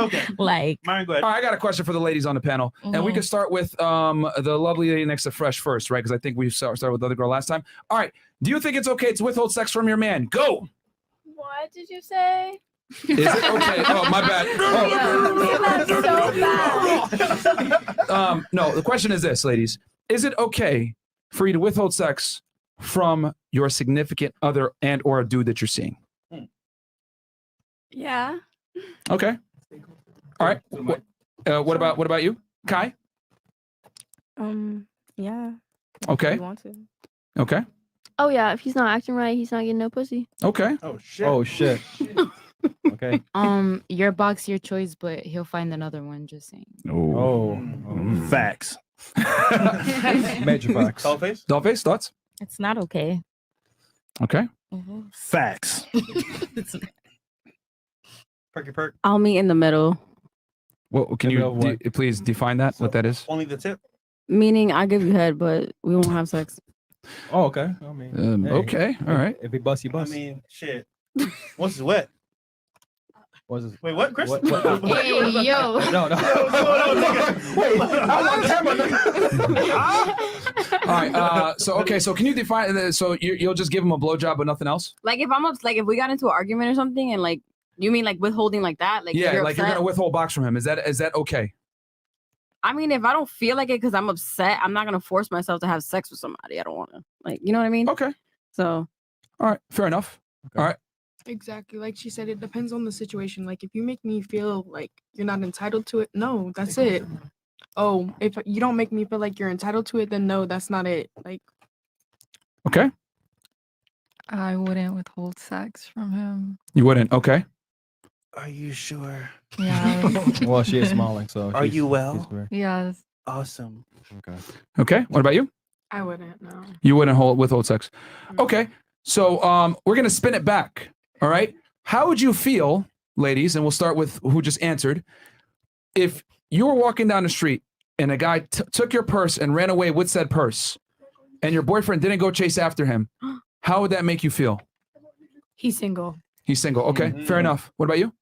Okay. Like, Myron, go ahead. All right, I got a question for the ladies on the panel, and we can start with the lovely lady next to Fresh first, right? Because I think we started with the other girl last time. All right, do you think it's okay to withhold sex from your man? Go. What did you say? Is it okay? Oh, my bad. No, the question is this, ladies: is it okay for you to withhold sex from your significant other and/or a dude that you're seeing? Yeah. Okay. All right. What about you, Kai? Yeah. Okay. If you want to. Okay. Oh yeah, if he's not acting right, he's not getting no pussy. Okay. Oh shit. Oh shit. Okay. your box, your choice, but he'll find another one. Just saying. Oh. Facts. Major facts. Dollface, thoughts? It's not okay. Okay. Facts. Perky perk. I'll meet in the middle. Well, can Middle you of what? please define that? What that is? Only the tip. Meaning I give you head, but we won't have sex. Oh, okay. I mean, hey, Okay. All right. If he busts, he I busts. mean, shit. Once it's wet. What's his? Wait, what, Chris? What? Hey, yo. No, no. Wait, All right. So can you define? So you'll just give him a blowjob, but nothing else? Like if I'm like if we got into an argument or something, and like you mean like withholding like that? Like Yeah, you're like you're upset? gonna withhold box from him. Is that okay? I mean, if I don't feel like it because I'm upset, I'm not gonna force myself to have sex with somebody. I don't want to. Like, you know what I mean? Okay. So. All right. Fair enough. Okay. All right. Exactly. Like she said, it depends on the situation. Like if you make me feel like you're not entitled to it, no, that's it. Oh, if you don't make me feel like you're entitled to it, then no, that's not it. Like, Okay. I wouldn't withhold sex from him. You wouldn't. Okay. Are you sure? Yeah. Well, she is smiling, so. Are she's- you well? she's very- Yes. Awesome. Okay. Okay. What about you? I wouldn't. No. You wouldn't withhold sex. Okay. So we're gonna spin it back. All right. How would you feel, ladies? And we'll start with who just answered. If you were walking down the street and a guy took your purse and ran away with said purse, and your boyfriend didn't go chase after him, how would that make you feel? He's single. He's single. Okay. Fair enough. What about you?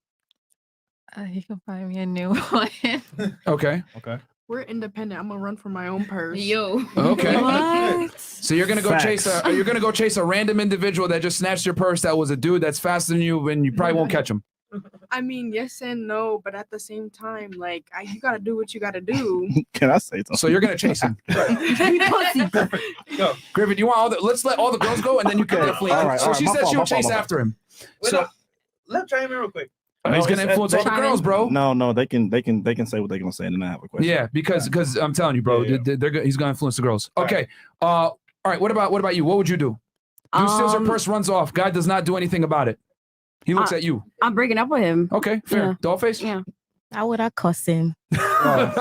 He can find me a new one. Okay. Okay. We're independent. I'm gonna run for my own purse. Yo. Okay. What? So you're gonna go chase a random individual that just snatched your purse that was a dude that's faster than you, and you probably won't catch him. I mean, yes and no, but at the same time, like you gotta do what you gotta do. Can I say something? So you're gonna chase him. Go, Griffin. You want all the? Let's let all the girls go, and then you can definitely. All right, so all right, she my said fault, she'll my fault, chase my fault. after him. Wait, So no, let chime in real quick. he's gonna influence all the girls, bro. No, they can say what they're gonna say, and then I have a question. Yeah, because I'm telling you, bro, he's gonna influence the girls. Okay. All right. What about you? What would you do? Dude steals your purse, runs off. Guy does not do anything about it. He looks at you. I'm breaking up with him. Okay, fair. Yeah. Dollface? Yeah. How would I cuss him? All right.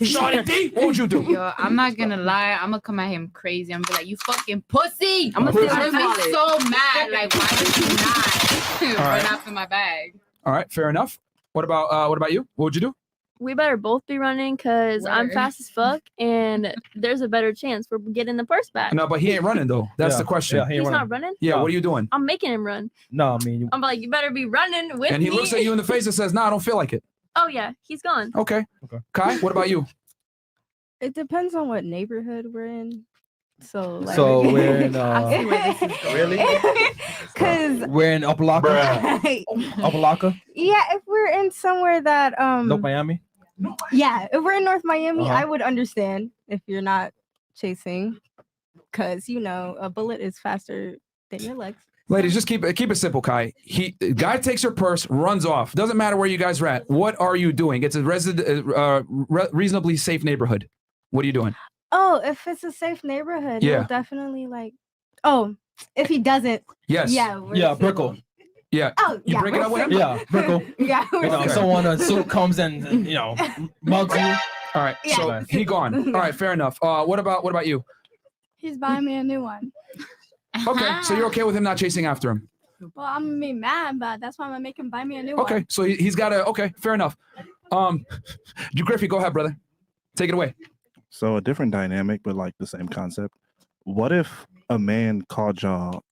Shawty D, what would you do? Yo, I'm not gonna lie. I'm gonna come at him crazy. I'm gonna be like, you fucking pussy. I'm gonna be steal his wallet. so mad. Like, why did you not run after my bag? All right, fair enough. What about you? What would you do? We better both be running because I'm Word. fast as fuck and there's a better chance for getting the purse back. No, but he ain't running though. That's the question. Yeah, he ain't He's running. not running? Yeah, what are you doing? I'm making him run. No, I mean, I'm like, you better be running with And he me. looks at you in the face and says, "No, I don't feel like it." Oh yeah, he's gone. Okay. Okay. Kai, what about you? It depends on what neighborhood we're in. So like, so we're in Really? Because we're in Apalaka. Apalaka, yeah, if we're in somewhere that North Miami. yeah, if we're in North Miami, Uh-huh. I would understand if you're not chasing, because you know a bullet is faster than your legs. Ladies, just keep it simple, Kai. Guy takes your purse, runs off. Doesn't matter where you guys are at. What are you doing? It's a reasonably safe neighborhood. What are you doing? Oh, if it's a safe neighborhood, Yeah. he'll definitely like. Oh, if he doesn't, Yes. yeah, Yeah, Brickle. Yeah. Oh, You yeah, break it up with him? Yeah, Brickle. yeah, You know, Okay. someone a suit comes and mugs you. All right. So Yeah. he gone. All right. Fair enough. What about you? He's buying me a new one. Okay. So you're okay with him not chasing after him? Well, I'm gonna be mad, but that's why I'm gonna make him buy me a new one. Okay. So he's got a. Okay. Fair enough. Griffey, go ahead, brother. Take it away. So a different dynamic, but like the same concept. What if a man called y'all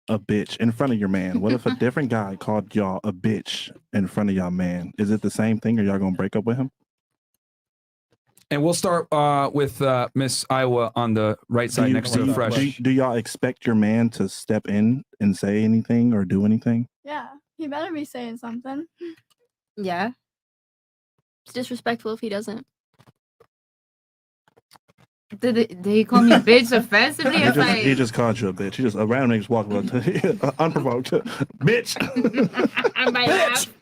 a bitch in front of your man? What if a different guy called y'all a bitch in front of y'all man? Is it the same thing, or y'all gonna break up with him? And we'll start with Miss Iowa on the right side next to Fresh. Do y'all expect your man to step in and say anything or do anything? Yeah, he better be saying something. Yeah. It's disrespectful if he doesn't. Did he call me bitch offensively? It's like He just called you a bitch. He just a random niggas walk up to unprovoked, bitch. I might laugh.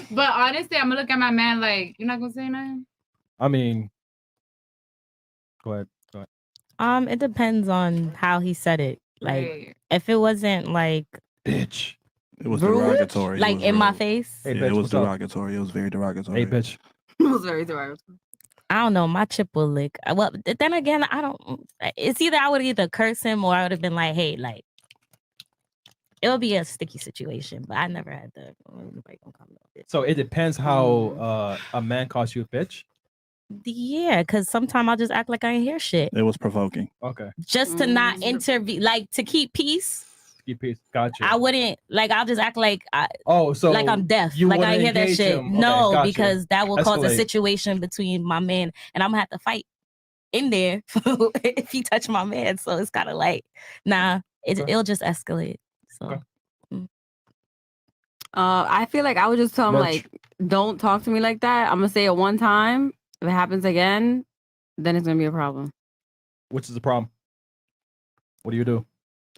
But honestly, I'm gonna look at my man like, you're not gonna say nothing? I mean, go ahead. It depends on how he said it. Like, Right. if it wasn't like Bitch. It was rude, derogatory. like in my face. Hey, Yeah, bitch, it was what's up? derogatory. It was very derogatory. Hey, bitch. It was very derogatory. I don't know. My chip will lick. Well, then again, I don't. It's either I would either curse him or I would have been like, "Hey, like." It would be a sticky situation, but I never had the. So it depends how a man calls you a bitch. Yeah, because sometimes I'll just act like I ain't hear shit. It was provoking. Okay. Just to not intervene, like to keep peace. Keep peace. Gotcha. I wouldn't like. I'll just act like so like I'm deaf. you Like I wouldn't hear that engage shit. him. Okay, No, gotcha. because that will cause a Escalate. situation between my man, and I'm gonna have to fight in there if he touch my man. So it's kind of like, nah, it'll just escalate. So. I feel like I would just tell him, Merch. like, don't talk to me like that. I'm gonna say it one time. If it happens again, then it's gonna be a problem. Which is the problem? What do you do?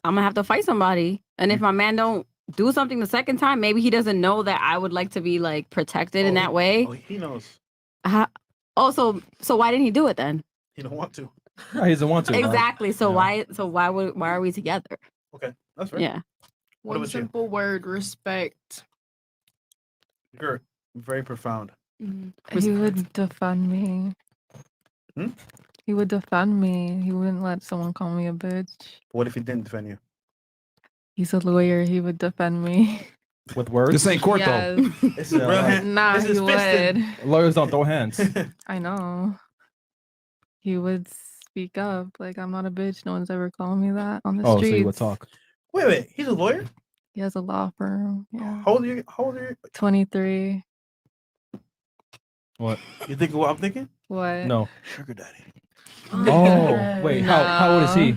I'm gonna have to fight somebody. And if my man don't do something the second time, maybe he doesn't know that I would like to be like protected in that way. Oh, he knows. So why didn't he do it then? He don't want to. No, he doesn't want to. Exactly. So why are we together? Okay, that's fair. Yeah. What One about you? simple word: respect. You're very profound. He would defend me. Hmm? He would defend me. He wouldn't let someone call me a bitch. What if he didn't defend you? He's a lawyer. He would defend me. With words? This ain't court Yes. though. This is real hand. Nah, This he is would. fisting. Lawyers don't throw hands. I know. He would speak up. Like, I'm not a bitch. No one's ever called me that on the Oh, streets. so you would talk. Wait. He's a lawyer? He has a law firm. Yeah. How old are you? 23. What? You think what I'm thinking? What? No. Sugar daddy. Oh, wait. How old is he?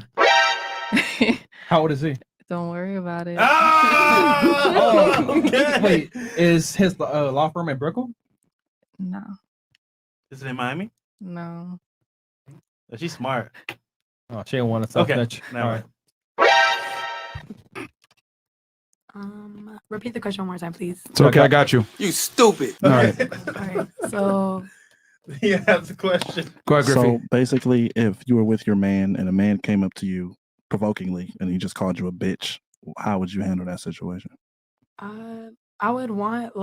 How old is he? Don't worry about it. Oh, okay. Wait, is his law firm in Brooklyn? No. Is it in Miami? No. Oh, she's smart. Oh, she didn't want to Okay. snitch. Never mind. Repeat the question one more time, please. It's okay. I got you. You stupid. All right. All right. So Yeah, that's the question. Go ahead, Griffey. So basically, if you were with your man and a man came up to you provokingly and he just called you a bitch, how would you handle that situation? I would want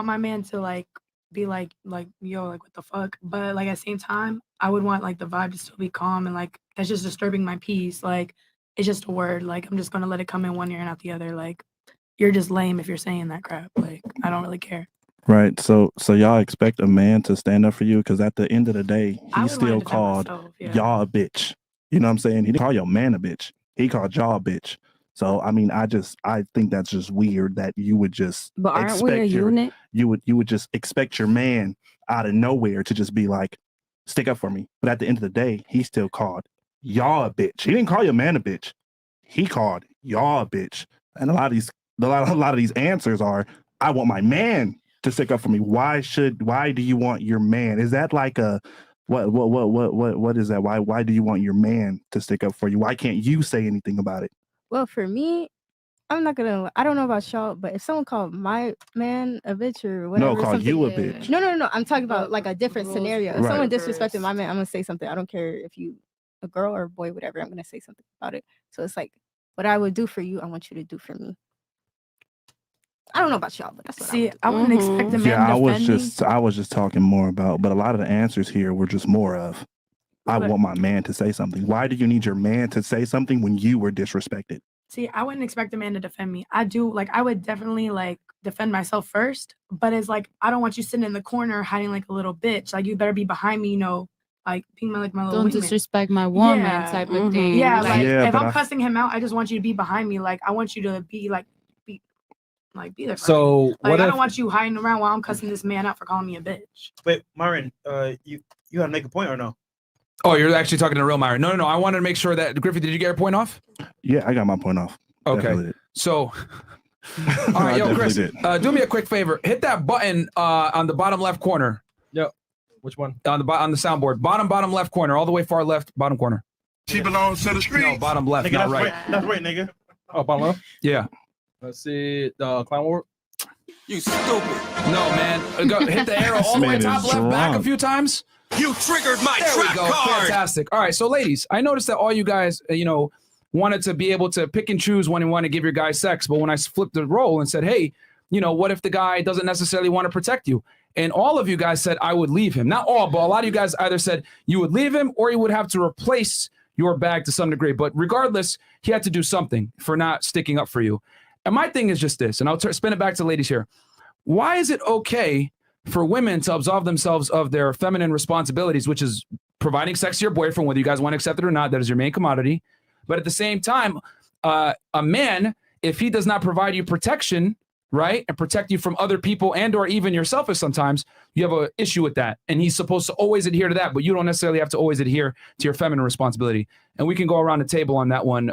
my man to like be like yo, like what the fuck, but like at the same time I would want like the vibe to still be calm, and like that's just disturbing my peace. Like it's just a word, like I'm just gonna let it come in one ear and out the other. Like you're just lame if you're saying that crap. Like I don't really care. Right. So y'all expect a man to stand up for you, because at the end of the day, I he would wanna still defend called myself, yeah. y'all a bitch. You know what I'm saying? He didn't call your man a bitch. He called y'all a bitch. So I mean, I think that's just weird that you would just But aren't we a unit? You would just expect your man out of nowhere to just be like, stick up for me. But at the end of the day, he still called y'all a bitch. He didn't call your man a bitch. He called y'all a bitch. And a lot of these answers are, I want my man to stick up for me. Why do you want your man? Is that like a what is that? Why do you want your man to stick up for you? Why can't you say anything about it? Well, for me, I don't know about y'all, but if someone called my man a bitch or whatever. No, call you a bitch. No. I'm talking about like a different scenario. If Right. someone disrespected my man, I'm gonna say something. I don't care if you a girl or a boy, whatever. I'm gonna say something about it. So it's like, what I would do for you, I want you to do for me. I don't know about y'all, but that's what I wouldn't expect a man Yeah, to defend me. I was just talking more about, but a lot of the answers here were just more of, I But- want my man to say something. Why do you need your man to say something when you were disrespected? See, I wouldn't expect a man to defend me. I would definitely like defend myself first, but it's like I don't want you sitting in the corner hiding like a little bitch. Like you better be behind me, like being my little Don't wingman. disrespect my woman Yeah. type of Mhm. thing. Yeah, like Yeah, if but I'm I- cussing him out, I just want you to be behind me. Like I want you to be there. For me. So Like what I if don't want you hiding around while I'm cussing this man out for calling me a bitch. Wait, Myron, you gotta make a point or no? Oh, you're actually talking to real Myron. No. I wanted to make sure that Griffey, did you get your point off? Yeah, I got my point off. Okay. Definitely did. So, all right, I yo, Chris, definitely do me a quick favor. Hit that button on the bottom left corner. Yep. Which one? On the soundboard. Bottom left corner, all the way far left, bottom corner. She belongs to the street. No, bottom left, Nigga, not that's right. That's right, nigga. Oh, bottom left. Yeah. Let's see the clown war. You stupid. No, man. Hit the arrow all the way man top is left back a drunk. few times. You triggered my There we go. Fantastic. All right, so ladies, I noticed that all you guys, wanted to be able to pick and choose when you want to give your guy sex. But when I flipped the role and said, hey, what if the guy doesn't necessarily want to protect you? And all of you guys said, I would leave him. Not all, but a lot of you guys either said you would leave him or you would have to replace your bag to some degree. But regardless, he had to do something for not sticking up for you. And my thing is just this, and I'll spin it back to ladies here. Why is it okay for women to absolve themselves of their feminine responsibilities, which is providing sex to your boyfriend, whether you guys want to accept it or not? That is your main commodity. But at the same time, a man, if he does not provide you protection, right, and protect you from other people and or even yourself, sometimes you have an issue with that. And he's supposed to always adhere to that, but you don't necessarily have to always adhere to your feminine responsibility. And we can go around the table on that one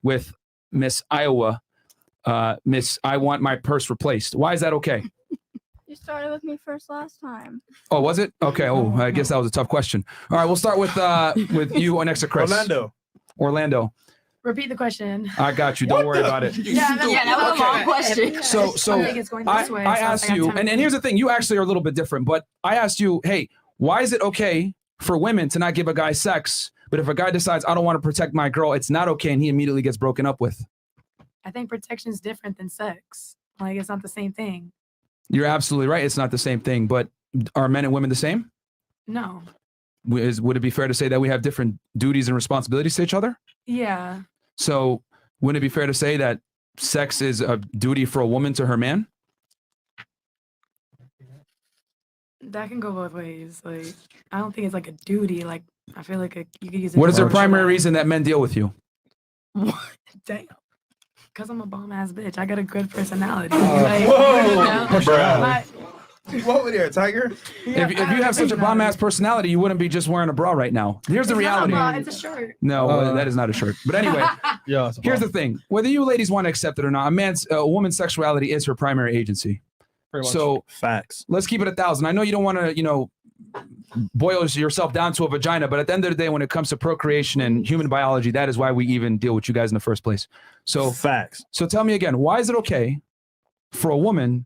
with Miss Iowa. Miss, I want my purse replaced. Why is that okay? You started with me first last time. Oh, was it? Okay. Oh, I guess that was a tough question. All right, we'll start with you next to Chris. Orlando. Repeat the question. I got you. Don't worry about it. Yeah, that was a long question. So I think it's going this way, I so asked I got you, 10 and here's the thing, you actually are a little bit different, but I asked you, hey, why is it okay for women to not give a guy sex, but if a guy decides, I don't want to protect my girl, it's not okay, and he immediately gets broken up with? I think protection is different than sex. Like it's not the same thing. You're absolutely right. It's not the same thing, but are men and women the same? No. Would it be fair to say that we have different duties and responsibilities to each other? Yeah. So wouldn't it be fair to say that sex is a duty for a woman to her man? That can go both ways. Like I don't think it's like a duty. Like I feel like you could use it. What is the for- primary reason that men deal with you? Damn. Because I'm a bomb ass bitch. I got a good personality. Whoa. Like, What with there, Tiger? If you have such a bomb ass personality, you wouldn't be just wearing a bra right now. Here's the reality. It's a shirt. No, that is not a shirt. But anyway, Yeah. here's the thing. Whether you ladies want to accept it or not, a woman's sexuality is her primary agency. Pretty much. So Facts. let's keep it 1,000. I know you don't want to, boil yourself down to a vagina, but at the end of the day, when it comes to procreation and human biology, that is why we even deal with you guys in the first place. So Facts. So tell me again, why is it okay for a woman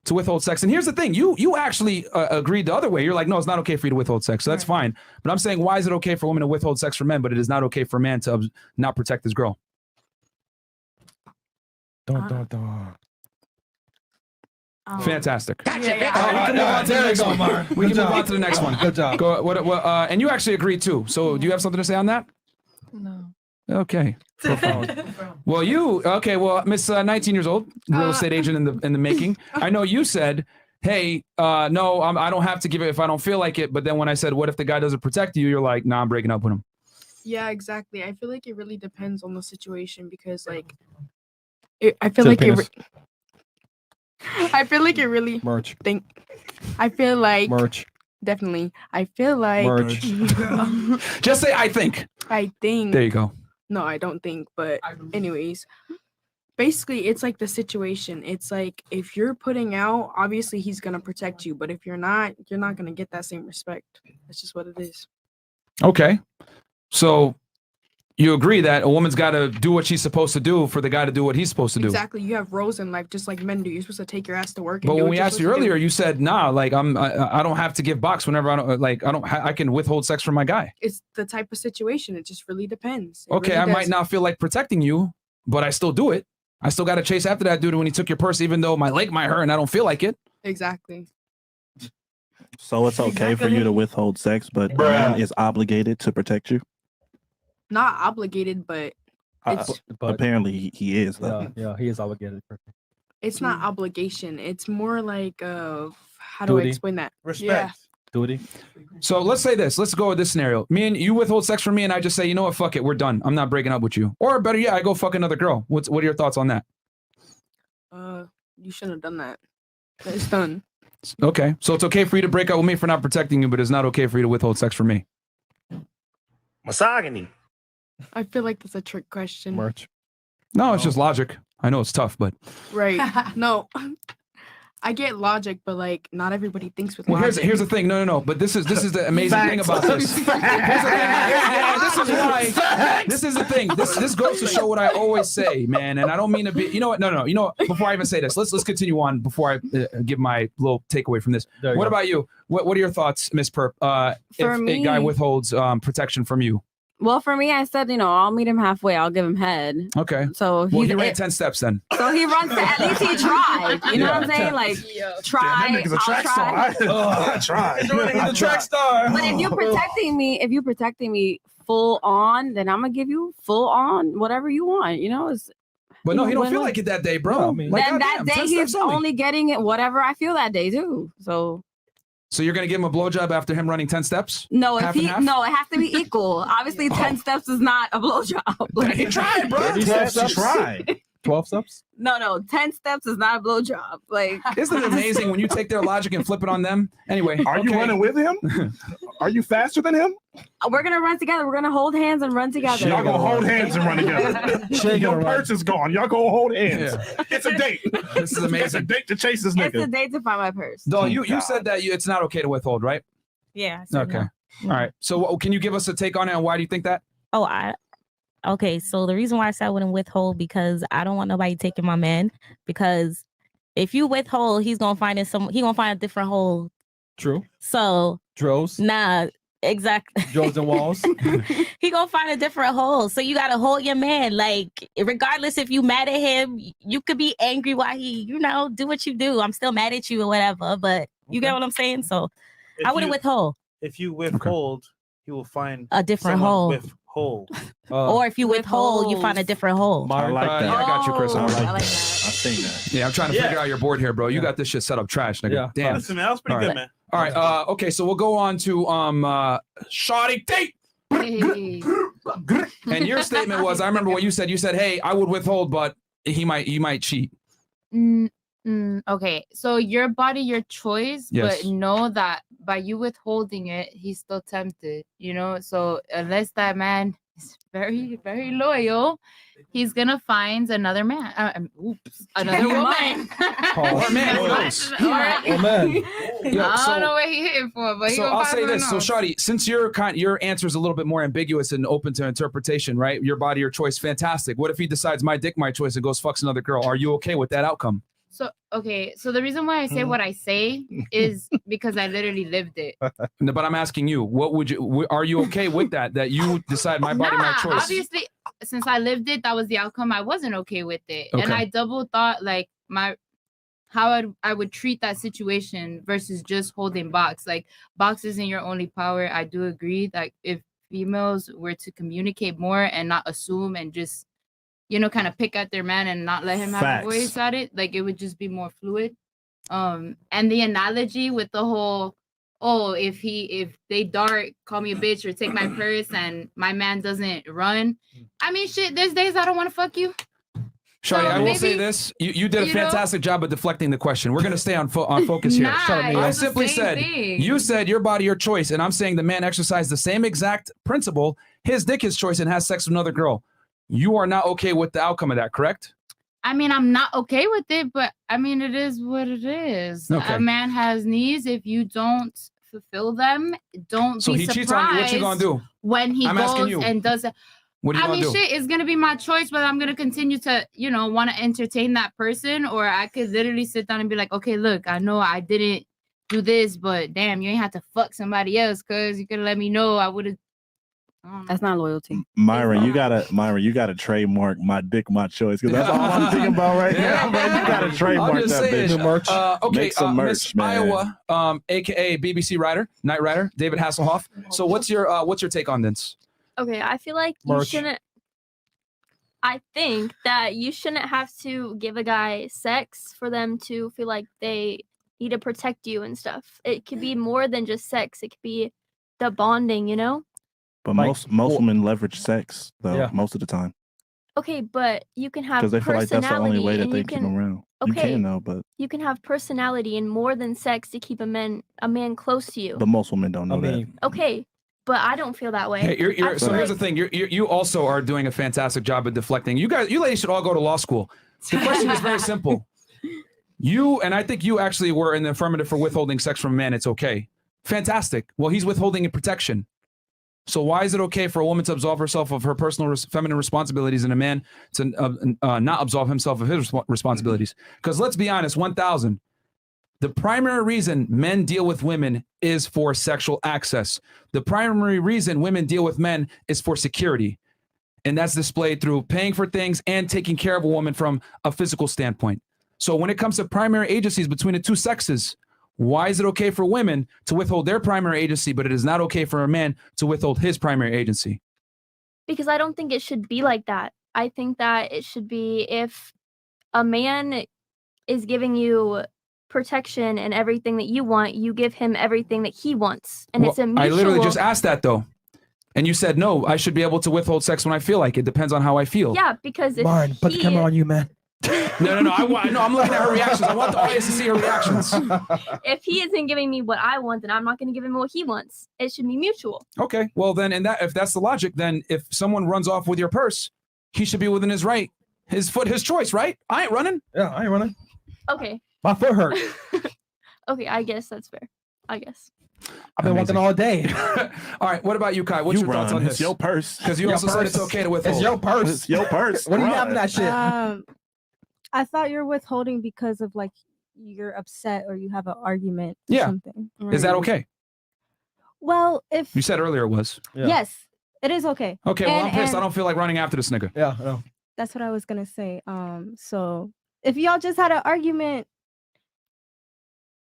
to withhold sex? And here's the thing, you actually agreed the other way. You're like, no, it's not okay for you to withhold sex. So that's fine. But I'm saying, why is it okay for women to withhold sex from men, but it is not okay for a man to not protect his girl? Fantastic. Yeah. We can move on to the next one. We can move on to the next one. Good job. Go, and you actually agreed too. So do you have something to say on that? No. Okay. Well, Miss 19 years old, real estate agent in the making. I know you said, hey, no, I don't have to give it if I don't feel like it. But then when I said, what if the guy doesn't protect you? You're like, nah, I'm breaking up with him. Yeah, exactly. I feel like it really depends on the situation because, like, I feel like I feel like it really. Merch. I feel like Merch. definitely. I feel like. Merch. Just say, I think. I think. There you go. No, I don't think. But anyways, basically, it's like the situation. It's like if you're putting out, obviously he's gonna protect you. But if you're not gonna get that same respect. That's just what it is. Okay. So you agree that a woman's got to do what she's supposed to do for the guy to do what he's supposed to do. Exactly. You have roles in life, just like men do. You're supposed to take your ass to work. And But do when what we you're asked you supposed to do. earlier, you said, nah, like I don't have to give box whenever I can withhold sex from my guy. It's the type of situation. It just really depends. It Okay, really I might does. not feel like protecting you, but I still do it. I still got to chase after that dude when he took your purse, even though my leg might hurt and I don't feel like it. Exactly. So it's okay for you to withhold sex, but the man is obligated to protect you? Not obligated, but it's Apparently he is, though. Yeah, he is obligated. it's not obligation. It's more like how do I Duty. explain that? Respect. Yeah. Do it. So let's say this. Let's go with this scenario. Me and you withhold sex from me, and I just say, you know what, fuck it, we're done. I'm not breaking up with you. Or better yet, I go fuck another girl. What are your thoughts on that? You shouldn't have done that. It's done. Okay, so it's okay for you to break up with me for not protecting you, but it's not okay for you to withhold sex from me. Misogyny. I feel like that's a trick question. No, it's just logic. I know it's tough, but Right. No. I get logic, but like not everybody thinks with well, logic. here's the thing. No. But this is the amazing thing about this. Here's the thing. Yeah, this is why. This is the thing. This goes to show what I always say, man. And I don't mean to be. You know what? No. You know what? Before I even say this, let's continue on. Before I give my little takeaway from this. There you What go. about you? What are your thoughts, Miss Perp? If For a guy me- withholds protection from you. Well, for me, I said, I'll meet him halfway. I'll give him head. Okay. So Well, he's he ran 10 steps then. So he runs to at least he tried. You know what I'm saying? Like try. That nigga's a track star. I tried. He's a track star. But if you're protecting me full on, then I'm gonna give you full on whatever you want. It's But no, he don't win-win. feel like it that day, bro. Then that day he's only getting it whatever I feel that day too. So you're gonna give him a blowjob after him running 10 steps? No, if Half and he half? no, it has to be equal. Obviously, 10 steps is not a blowjob. He tried, bro. 12 steps. 12 steps. No, 10 steps is not a blowjob. Like, Isn't it amazing when you take their logic and flip it on them? Anyway, Are you running with him? Are you faster than him? We're gonna run together. We're gonna hold hands and run together. Y'all gonna hold hands and run together. Your purse is gone. Y'all gonna hold hands. It's a date. This is It's a amazing. date to chase this It's a nigga. date to find my purse. Doll, you said that it's not okay to withhold, right? Yeah. I said Okay. no. All right. So can you give us a take on it and why do you think that? Okay, so the reason why I said I wouldn't withhold because I don't want nobody taking my man. Because if you withhold, he's gonna find a different hole. True. So Droves. nah, exactly. Droves and walls. He gonna find a different hole. So you gotta hold your man. Like, regardless if you mad at him, you could be angry while he, do what you do. I'm still mad at you or whatever. But you get what I'm saying? So I wouldn't withhold. If you withhold, he will find A different someone hole. Withhold. Or if you withhold, you find a different hole. I like that. Yeah, I got you, Chris. I like that. I've seen that. Yeah, I'm trying to figure out your board here, bro. You got this shit set up trash, nigga. Yeah. Damn. Listen, man, that was pretty All good, right. man. All right. Okay, so we'll go on to Shawty Date. And your statement was, I remember what you said. You said, "Hey, I would withhold, but he might cheat." Okay, so your body, your choice, Yes. but know that by you withholding it, he's still tempted, So unless that man is very, very loyal, he's gonna find another man. Another woman. Or man, who knows? Or- man. I don't know what he hitting for, but he So gonna I'll find say this. So someone else. Shawty, since your answer is a little bit more ambiguous and open to interpretation, right? Your body, your choice, fantastic. What if he decides my dick, my choice, and goes fucks another girl? Are you okay with that outcome? So okay, so the reason why I say what I say is because I literally lived it. No, but I'm asking you, what would you? Are you okay with that? That you decide my body, my choice? Obviously, since I lived it, that was the outcome. I wasn't okay with it, and Okay. I double thought like how I would treat that situation versus just holding box. Like box isn't your only power. I do agree that if females were to communicate more and not assume and just kind of pick at their man and not let him have Facts. a voice at it, like it would just be more fluid. And the analogy with the whole, if they dart, call me a bitch or take my purse and my man doesn't run. I mean, shit, there's days I don't want to fuck you. Shawty, So I will say maybe- this: you did a you know- fantastic job of deflecting the question. We're gonna stay on focus here. Nah, it I was the simply same said thing. you said your body, your choice, and I'm saying the man exercised the same exact principle. His dick, his choice, and has sex with another girl. You are not okay with the outcome of that, correct? I mean, I'm not okay with it, but I mean, it is what it is. Okay. A man has needs. If you don't fulfill them, don't So be he surprised cheats on you. What you gonna do? when he I'm asking goes you. and does it. What are you I gonna mean, do? shit is gonna be my choice whether I'm gonna continue to, want to entertain that person, or I could literally sit down and be like, okay, look, I know I didn't do this, but damn, you ain't have to fuck somebody else because you could have let me know. I would have. That's not loyalty. Myron, you gotta trademark my dick, my choice, because that's all I'm thinking about right now. Man, you gotta trademark I'm just that saying. bitch. Okay, Make some Miss merch, man. Iowa, aka BBC writer, night writer, David Hasselhoff. So what's your take on this? Okay, I feel like you Merch. shouldn't. I think that you shouldn't have to give a guy sex for them to feel like they need to protect you and stuff. It could be more than just sex. It could be the bonding, you know? But most women leverage sex though most of the time Okay, but you can have because they feel like that's the only way that and they you keep can them around. okay, You can though, but you can have personality and more than sex to keep a man close to you. most women don't know that. Okay, but I don't feel that way. Hey, I so feel here's the like- thing. You also are doing a fantastic job of deflecting. You ladies should all go to law school. The question is very simple. You, and I think you actually were in the affirmative for withholding sex from men. It's okay. Fantastic. Well, he's withholding in protection. So why is it okay for a woman to absolve herself of her personal feminine responsibilities and a man to not absolve himself of his responsibilities? Because let's be honest, 1,000. The primary reason men deal with women is for sexual access. The primary reason women deal with men is for security. And that's displayed through paying for things and taking care of a woman from a physical standpoint. So when it comes to primary agencies between the two sexes, why is it okay for women to withhold their primary agency, but it is not okay for a man to withhold his primary agency? Because I don't think it should be like that. I think that it should be if a man is giving you protection and everything that you want, you give him everything that he wants. And it's a mutual... I literally just asked that though. And you said, no, I should be able to withhold sex when I feel like it. Depends on how I feel. Yeah, because if Myron, put the camera on you, man. No. I'm looking at her reactions. I want the audience to see her reactions. If he isn't giving me what I want, then I'm not going to give him what he wants. It should be mutual. Okay. Well, then, if that's the logic, then if someone runs off with your purse, he should be within his right, his choice, right? I ain't running. Yeah, I ain't running. Okay. My foot hurt. Okay, I guess that's fair. I guess. I've been walking all day. All right. What about you, Kai? What's your thoughts on this? It's your purse. Because you also said it's okay to withhold. It's your purse. It's your purse. What do you have in that shit? I thought you're withholding because of like you're upset or you have an argument or Yeah. something. Is that okay? Well, if You said earlier it was. yes, it is okay. Okay. Well, I'm pissed. I and don't feel like running after this nigga. Yeah. No. that's what I was gonna say. So if y'all just had an argument,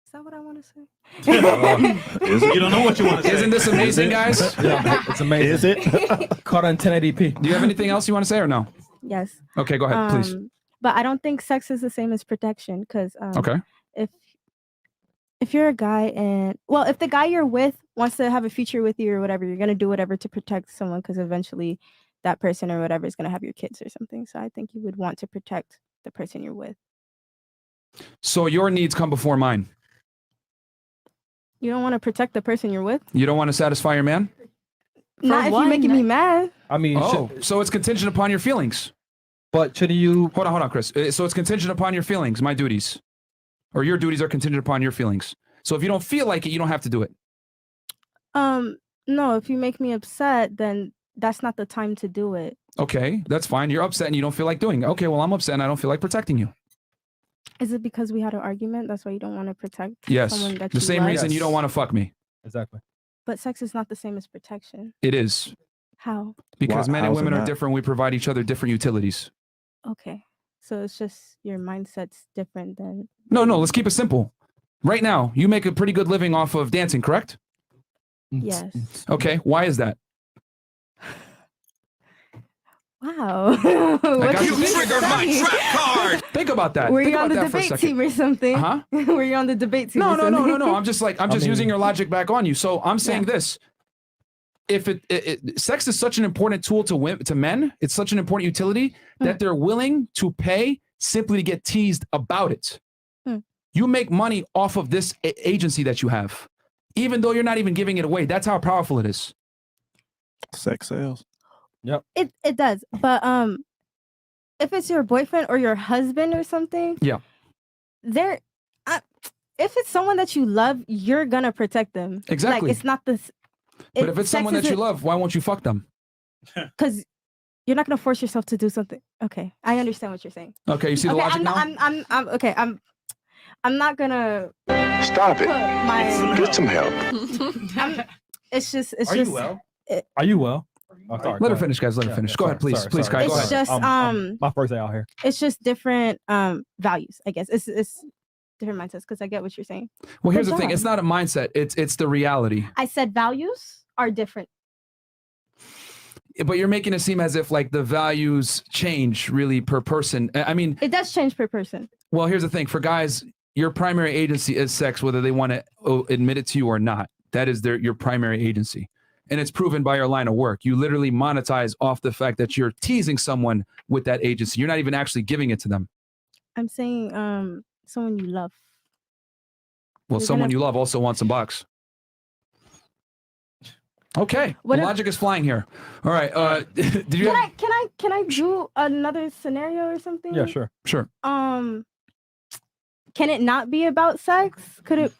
is that what I want to say? You don't know what you want to say. Isn't this amazing, guys? Yeah, it's amazing. Is it? Caught on 1080p. Do you have anything else you want to say or no? Yes. Okay, go ahead, please. But I don't think sex is the same as protection because Okay. if you're a guy and if the guy you're with wants to have a future with you or whatever, you're gonna do whatever to protect someone because eventually that person or whatever is gonna have your kids or something. So I think you would want to protect the person you're with. So your needs come before mine. You don't want to protect the person you're with. You don't want to satisfy your man? Not if you're making me mad. I mean, so it's contingent upon your feelings. But shouldn't you... Hold on, Chris. So it's contingent upon your feelings, my duties. Or your duties are contingent upon your feelings. So if you don't feel like it, you don't have to do it. No, if you make me upset, then that's not the time to do it. Okay, that's fine. You're upset and you don't feel like doing it. Okay, well, I'm upset and I don't feel like protecting you. Is it because we had an argument? That's why you don't want to protect Yes. someone that The you same love? reason you don't want to fuck me. Exactly. But sex is not the same as protection. It is. How? Because men and how's it women are not? different. We provide each other different utilities. Okay. So it's just your mindset's different than... No, let's keep it simple. Right now, you make a pretty good living off of dancing, correct? Yes. Okay, why is that? Wow. I got you triggered my trap card. Think about that. Were Think you on about the that for a debate second. team or something? Huh? Were you on the debate team? No, or something? no. I'm just using your logic back on you. So I'm saying this. If sex is such an important tool to men, it's such an important utility that they're willing to pay simply to get teased about it. You make money off of this agency that you have, even though you're not even giving it away. That's how powerful it is. Sex sales. Yep. It does. But if it's your boyfriend or your husband or something, yeah, if it's someone that you love, you're gonna protect them. Exactly. Like it's not this. But if it's someone that you love, why won't you fuck them? Because you're not gonna force yourself to do something. Okay, I understand what you're saying. Okay, you see the logic now? I'm not gonna Stop it. my- Get some help. It's just. Are you well? Are you well? Oh, sorry, Let go her finish, guys. Let her Yeah, finish. yeah, Go ahead, please. sorry, Please, sorry. Kai. Go It's ahead. just my first day out here. It's just different values, I guess. It's different mindsets because I get what you're saying. Well, here's Good the thing. job. It's not a mindset. It's the reality. I said values are different. But you're making it seem as if like the values change really per person. I mean, It does change per person. well, here's the thing. For guys, your primary agency is sex, whether they want to admit it to you or not. That is your primary agency. And it's proven by your line of work. You literally monetize off the fact that you're teasing someone with that agency. You're not even actually giving it to them. I'm saying someone you love. Well, someone you love also wants some bucks. Okay. What if- logic is flying here. All right. Did you Can I do another scenario or something? Yeah, sure. Sure. Can it not be about sex? Could it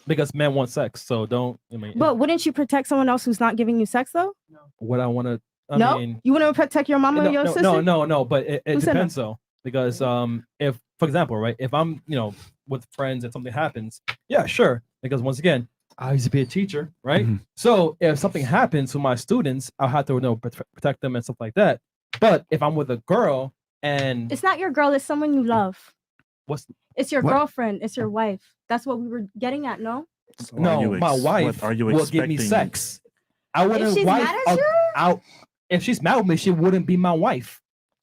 Because men want sex, so don't. I mean, But wouldn't you protect someone else who's not giving you sex though? what I want to. No? You wouldn't protect your mama or your sister? No. But it Who said depends though, because if, for example, right, if I'm with friends and something happens, yeah, sure. Because once again, I used to be a teacher, right? So if something happens to my students, I'll have to protect them and stuff like that. But if I'm with a girl and It's not your girl, it's someone you love. It's your what? girlfriend, it's your wife. That's what we were getting at, no? No, my wife will give me sex. I wouldn't. If she's mad at you? If she's mad with me, she wouldn't be my wife.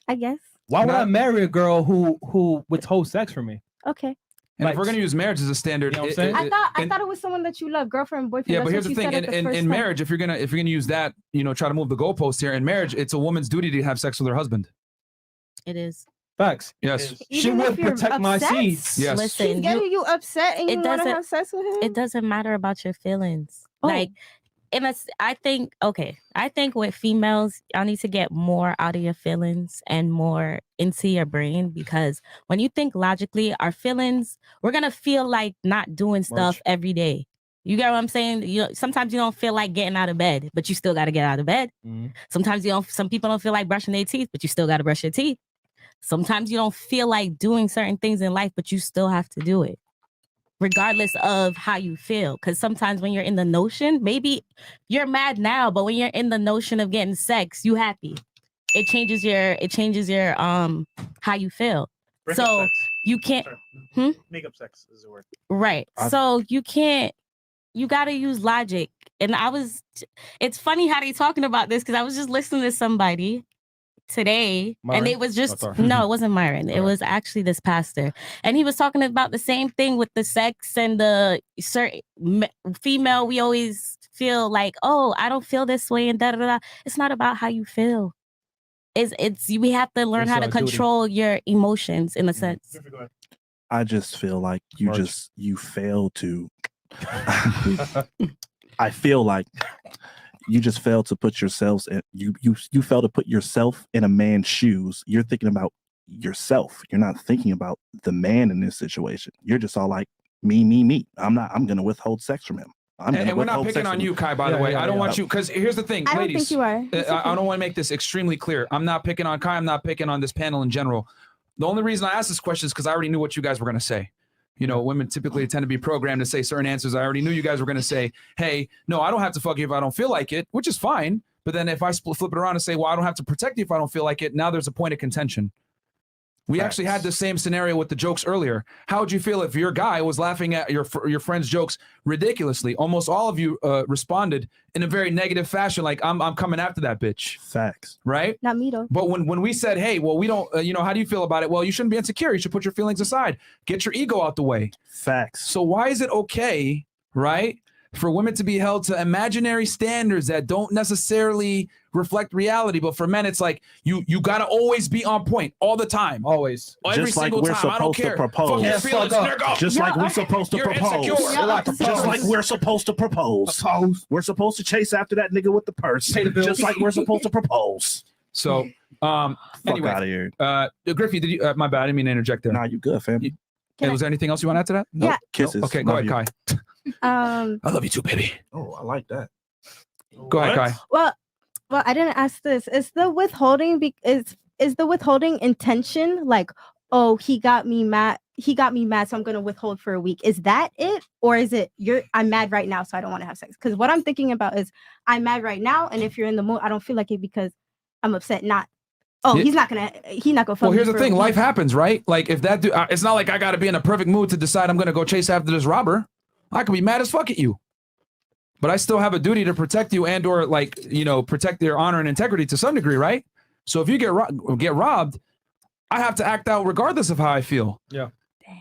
I guess. Why would I marry a girl who withholds sex from me? Okay. And if we're going to use marriage as a standard, You know what I'm saying? I thought it was someone that you love, girlfriend, boyfriend. yeah, That's but here's what the you thing: said at the first in time. marriage, if you're gonna use that, try to move the goalpost here. In marriage, it's a woman's duty to have sex with her husband. It is. Facts. Yes. She Even if would you're protect my upset? seeds. Yes. Listen, She's getting you upset and you want to have sex with him? It doesn't matter about your feelings. Oh. Like, I think with females, y'all need to get more out of your feelings and more into your brain, because when you think logically, our feelings, we're gonna feel like not doing stuff every day. You get what I'm saying? Sometimes you don't feel like getting out of bed, but you still got to get out of bed. Sometimes some people don't feel like brushing their teeth, but you still got to brush your teeth. Sometimes you don't feel like doing certain things in life, but you still have to do it, regardless of how you feel. Because sometimes when you're in the notion, maybe you're mad now, but when you're in the notion of getting sex, you happy. It changes your how you feel. Break up So sex. you can't. Makeup sex is the word. Right. So you can't. You got to use logic. And it's funny how they talking about this, because I was just listening to somebody today, Myron? and it was just sorry. no, it wasn't Myron. It was actually this pastor, and he was talking about the same thing with the sex and the certain female. We always feel like, oh, I don't feel this way, and da da da. It's not about how you feel. It's we have to learn It's how to our duty. control your emotions in a sense. I just feel like you fail to. I feel like you just fail to put yourselves in you fail to put yourself in a man's shoes. You're thinking about yourself. You're not thinking about the man in this situation. You're just all like me. I'm gonna withhold sex from him. And we're not picking on you, Kai, by the way. I don't want you, because here's the thing, I don't ladies. think you are. I don't want to make this extremely clear. I'm not picking on Kai. I'm not picking on this panel in general. The only reason I asked this question is because I already knew what you guys were going to say. Women typically tend to be programmed to say certain answers. I already knew you guys were going to say, hey, no, I don't have to fuck you if I don't feel like it, which is fine. But then if I flip it around and say, well, I don't have to protect you if I don't feel like it, now there's a point of contention. We actually had the same scenario with the jokes earlier. How would you feel if your guy was laughing at your friend's jokes ridiculously? Almost all of you responded in a very negative fashion, like I'm coming after that bitch. Facts, right? Not me though. But when we said, hey, well, we don't, how do you feel about it? Well, you shouldn't be insecure. You should put your feelings aside. Get your ego out the way. Facts. So why is it okay, right, for women to be held to imaginary standards that don't necessarily reflect reality? But for men, it's like you got to always be on point all the time. Always. Every Just like single we're time. I don't supposed to care. propose. Fuck your Yes, feelings, nigga. Just like we're supposed to You're propose. insecure. Just like we're supposed to propose. We're supposed to chase after that nigga with the purse. Pay the bills. Just like we're supposed to propose. So, anyway, outta here. Griffey, did you? My bad, I didn't mean to interject there. Nah, you good, fam. Was there anything else you want to add to that? Yeah. Kisses. Okay, go Love ahead, you. Kai. I love you too, baby. Oh, I like that. Go ahead, Kai. Well, I didn't ask this. Is the withholding is the withholding intention like, oh, he got me mad, so I'm gonna withhold for a week? Is that it, or is it I'm mad right now, so I don't want to have sex? Because what I'm thinking about is I'm mad right now, and if you're in the mood, I don't feel like it because I'm upset. Not, oh, Yeah. he's not gonna fuck Well, me here's the for a thing. week. Life happens, right? Like if that dude, it's not like I got to be in a perfect mood to decide I'm going to go chase after this robber. I could be mad as fuck at you, but I still have a duty to protect you and or protect your honor and integrity to some degree, right? So if you get robbed, I have to act out regardless of how I feel. Yeah.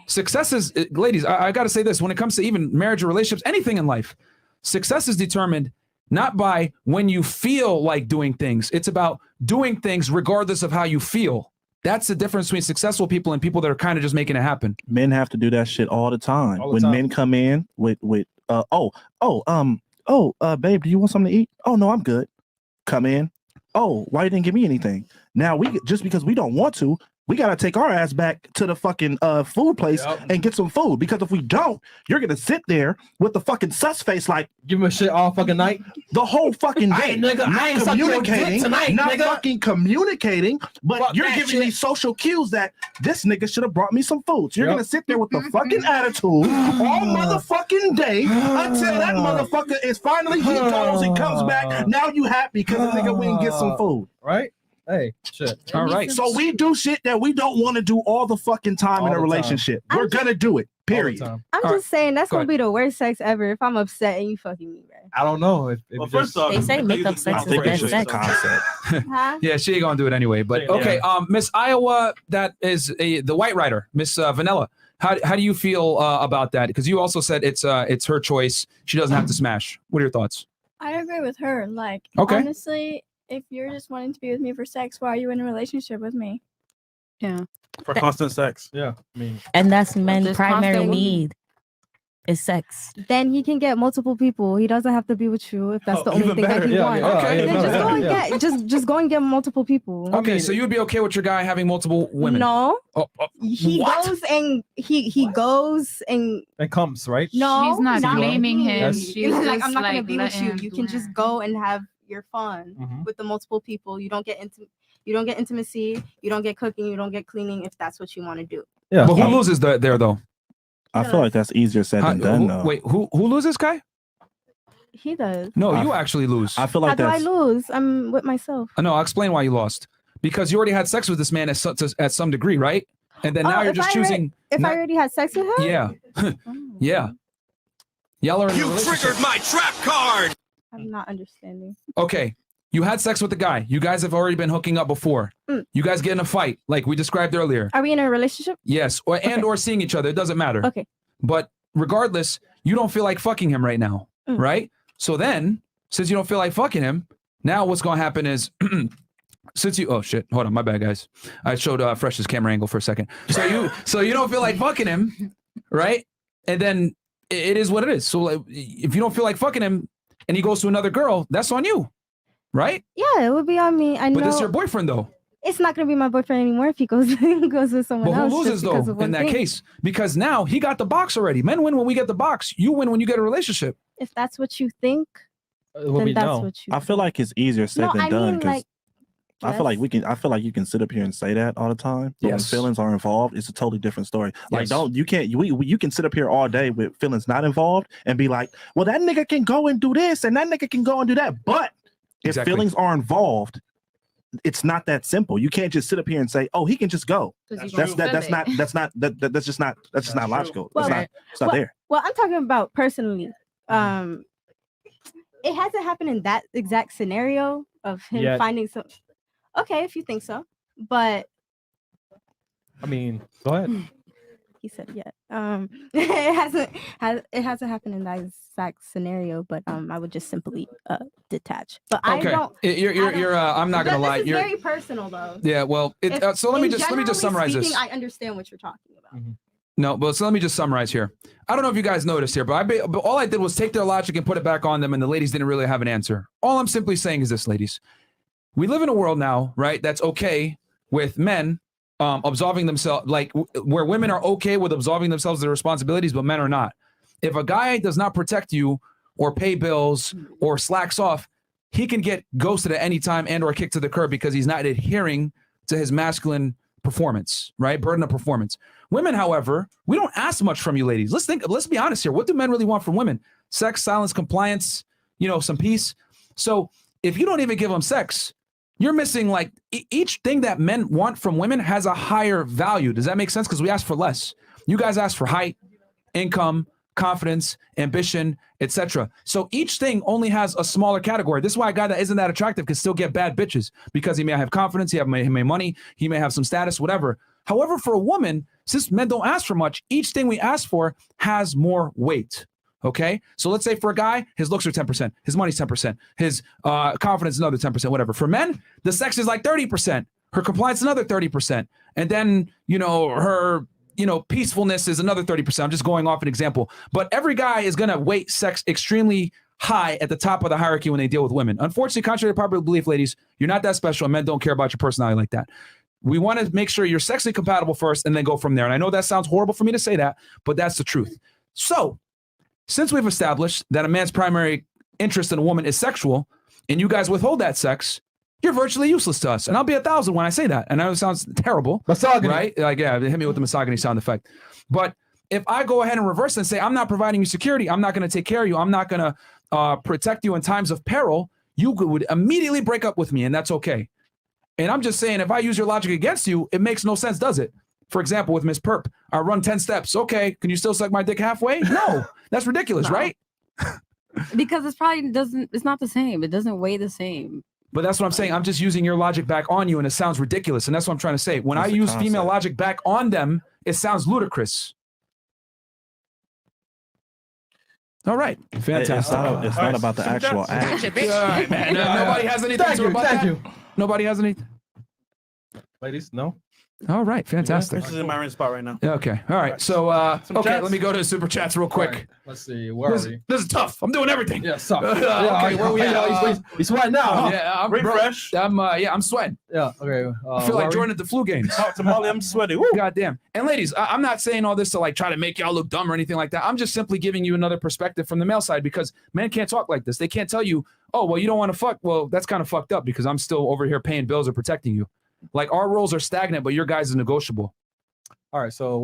Success is, ladies, I got to say this, when it comes to even marriage or relationships, anything in life, success is determined not by when you feel like doing things. It's about doing things regardless of how you feel. That's the difference between successful people and people that are kind of just making it happen. Men have to do that shit all the time. All the time. Men come in with babe, do you want something to eat? Oh no, I'm good. Come in. Oh, why you didn't give me anything? Now just because we don't want to, we gotta take our ass back to the fucking food place and get some food. Because if we don't, you're gonna sit there with the fucking sus face like give him a shit all fucking night, the whole fucking day. Hey, nigga, I ain't not sucking your communicating, dick tonight, not nigga. fucking communicating, but Fuck you're that giving shit. these social cues that this nigga should have brought me some food. So you're gonna sit there with the fucking attitude all motherfucking day until that motherfucker is finally he goes and comes back. Now you happy because the nigga went and get some food, right? Hey, shit. All right. So we do shit that we don't want to do all the fucking time All in a the time. relationship. We're gonna do it. Period. I'm All just saying that's Go gonna be the worst sex ever if I'm upset and you fucking me, bro. I don't know. If Well, first off, They say makeup sex is the best sex. Huh? Yeah, she ain't gonna do it anyway. But okay, Miss Iowa, that is the white writer, Miss Vanilla. How do you feel about that? Because you also said it's her choice. She doesn't have to smash. What are your thoughts? I agree with her. Like, Okay. honestly, if you're just wanting to be with me for sex, why are you in a relationship with me? Yeah. For constant sex. Yeah. I mean, And that's men's Just primary constant- need is sex. Then he can get multiple people. He doesn't have to be with you if that's the only even thing that better. he Yeah, wants. yeah, Okay. yeah, Then just go and yeah. get just go and get multiple people. Okay, so you'd be okay with your guy having multiple women? No, Oh, he what? goes and he goes and it comes, right? no, She's not blaming him. Yes. She's like just I'm not gonna like, be let with you. him You do can him. just go and have your fun Mhm. with the multiple people. You don't get intimacy. You don't get cooking. You don't get cleaning if that's what you want to do. Yeah. But who loses there though? I feel like that's easier said than done, though. Wait, who loses, Kai? He does. No, you actually lose. I feel How like do I that's lose? I'm with myself. No, I'll explain why you lost. Because you already had sex with this man at some degree, right? And then now you're if just I choosing. If not- I already had sex with her, Yeah. Yeah. Y'all are in a You relationship. triggered my trap card! I'm not understanding. Okay. You had sex with the guy. You guys have already been hooking up before. You guys get in a fight, like we described earlier. Are we in a relationship? Yes, or seeing each other. It doesn't matter. Okay. But regardless, you don't feel like fucking him right now, right? So then, since you don't feel like fucking him, now what's going to happen is, oh shit, hold on, my bad, guys. I showed Fresh's camera angle for a second. So you don't feel like fucking him, right? And then it is what it is. So like, if you don't feel like fucking him, and he goes to another girl, that's on you, right? Yeah, it would be on me. I know. But this is your boyfriend, though. It's not gonna be my boyfriend anymore if he goes with someone But else. who loses just because though of one in that thing. case? Because now he got the box already. Men win when we get the box. You win when you get a relationship. If that's what you think, It would then be that's no. what you. I feel like it's easier said No, than I done mean, because like, I feel like I feel like you can sit up here and say that all the time. But when Yes. feelings are involved, it's a totally different story. Like, Yes. you can sit up here all day with feelings not involved and be like, well, that nigga can go and do this and that nigga can go and do that. But if Exactly. feelings are involved, it's not that simple. You can't just sit up here and say, oh, he can just go. That's just not logical. Well, It's not there. Well, I'm talking about personally. It hasn't happened in that exact scenario of him Yet. finding some. Okay, if you think so, but I mean, go ahead. he said yet. It hasn't happened in that exact scenario, but I would just simply detach. But I Okay. don't. You're I'm not gonna lie. This is You're very personal though. yeah. Well, so let me just Generally summarize this. speaking, I understand what you're talking about. No, but so let me just summarize here. I don't know if you guys noticed here, but but all I did was take their logic and put it back on them, and the ladies didn't really have an answer. All I'm simply saying is this, ladies. We live in a world now, right, that's okay with men absolving themselves, like where women are okay with absolving themselves of their responsibilities, but men are not. If a guy does not protect you or pay bills or slacks off, he can get ghosted at any time and or kicked to the curb because he's not adhering to his masculine performance, right? Burden of performance. Women, however, we don't ask much from you ladies. Let's be honest here. What do men really want from women? Sex, silence, compliance, some peace. So if you don't even give them sex, you're missing like each thing that men want from women has a higher value. Does that make sense? Because we ask for less. You guys ask for height, income, confidence, ambition, etc. So each thing only has a smaller category. This is why a guy that isn't that attractive can still get bad bitches because he may have confidence, he may have money, he may have some status, whatever. However, for a woman, since men don't ask for much, each thing we ask for has more weight. Okay, so let's say for a guy, his looks are 10%, his money's 10%, his confidence is another 10%, whatever. For men, the sex is like 30%, her compliance another 30%, and then her peacefulness is another 30%. I'm just going off an example, but every guy is gonna weight sex extremely high at the top of the hierarchy when they deal with women. Unfortunately, contrary to popular belief, ladies, you're not that special, and men don't care about your personality like that. We want to make sure you're sexually compatible first, and then go from there. And I know that sounds horrible for me to say that, but that's the truth. So, since we've established that a man's primary interest in a woman is sexual, and you guys withhold that sex, you're virtually useless to us. And I'll be 1,000 when I say that. And I know it sounds terrible. Misogyny. Right? Like, yeah, hit me with the misogyny sound effect. But if I go ahead and reverse and say, I'm not providing you security, I'm not going to take care of you, I'm not going to protect you in times of peril, you would immediately break up with me, and that's okay. And I'm just saying, if I use your logic against you, it makes no sense, does it? For example, with Miss Perp, I run 10 steps. Okay, can you still suck my dick halfway? No, that's ridiculous, right? Because it's not the same. It doesn't weigh the same. But that's what I'm saying. I'm just using your logic back on you, and it sounds ridiculous. And that's what I'm trying to say. When I use female logic back on them, it sounds ludicrous. All right, fantastic. It's not about the actual act. All right, man. Nobody has anything to about that? Nobody has anything? Ladies, no? All right, fantastic. This is in Myron's spot right now. Okay, all right. So, Some okay, chats? let me go to the super chats real quick. Right. Let's see. Where are we? This is tough. I'm doing everything. Yeah, suck. Okay, where we at? He's sweating now. Yeah, I'm Refresh. I'm sweating. Yeah, okay. I feel like Jordan at the flu games. Talk to Molly, I'm sweaty. Woo. Goddamn. And ladies, I'm not saying all this to like try to make y'all look dumb or anything like that. I'm just simply giving you another perspective from the male side, because men can't talk like this. They can't tell you, oh, well, you don't want to fuck. Well, that's kind of fucked up, because I'm still over here paying bills or protecting you. Like, our roles are stagnant, but your guys is negotiable. All right, so where